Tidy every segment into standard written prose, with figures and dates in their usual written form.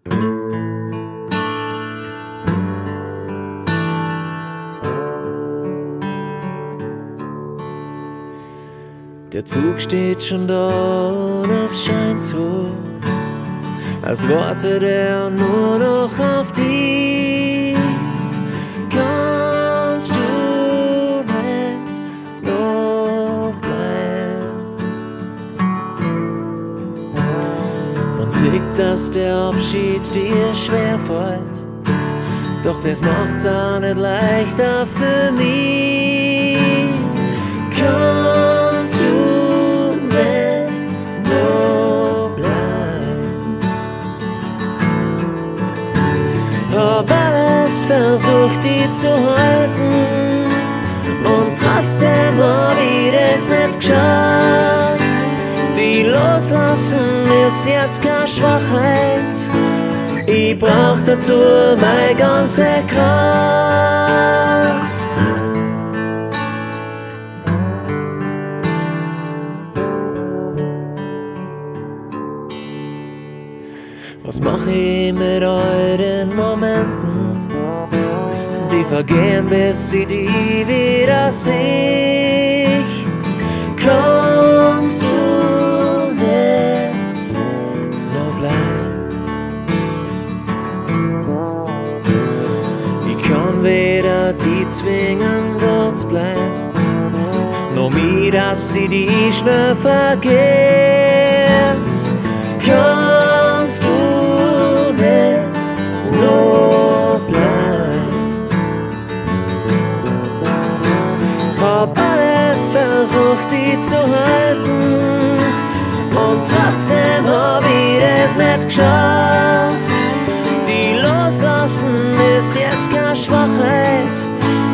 Der Zug steht schon dort, es scheint so, als wartet er nur noch auf dich. Kannst du nicht noch bleiben? Man sieht, dass der Abschied dir schwerfällt, doch das macht's auch nicht leichter für mich. Kannst du nicht noch bleiben? Hab alles versucht, die zu halten, und trotzdem hab ich das nicht geschafft. Die loslassen ist jetzt keine Schwachheit, ich brauch dazu meine ganze Kraft. Was mach ich mit euren Momenten? Die vergehen, bis ich die wieder seh. Kannst du nicht noch bleiben? Ich kann weder die zwingen, dort zu bleiben, noch mich, dass ich die schnell vergess. Kannst du nicht noch bleiben? Hab alles versucht, die zu halten, und trotzdem hab ich das nicht geschafft. Die loslassen ist jetzt keine Schwachheit,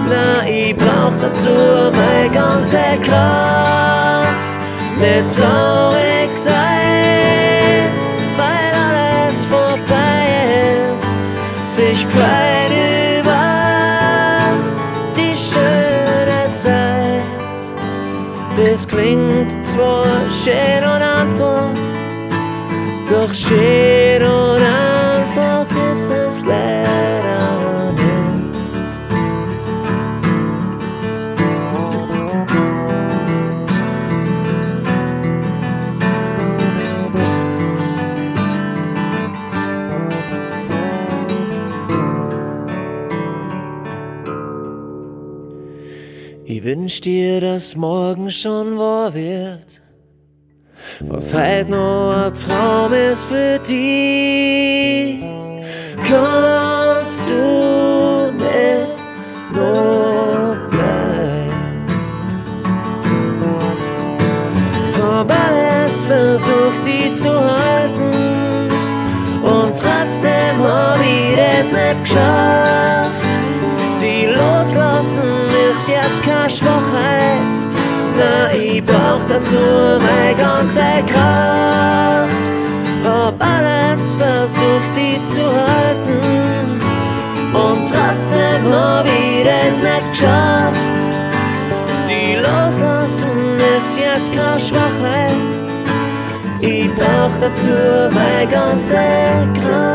na, ich brauch dazu meine ganze Kraft. Nicht traurig sein, weil alles vorbei ist, sich freut über die schöne Zeit. Das klingt zwar schön und einfach, doch schön und einfach ist es leider nicht. Ich wünsch dir, dass morgen schon wahr wird, was heut noch ein Traum ist für dich. Kannst du nicht noch bleiben? Hab alles versucht, die zu halten, und trotzdem hab ich das nicht geschafft. Die loslassen ist jetzt keine Schwachheit, na, ich brauch dazu meine ganze Kraft. Hab alles versucht, die zu halten, und trotzdem hab ich das nicht geschafft. Die loslassen ist jetzt keine Schwachheit, ich brauch dazu meine ganze Kraft.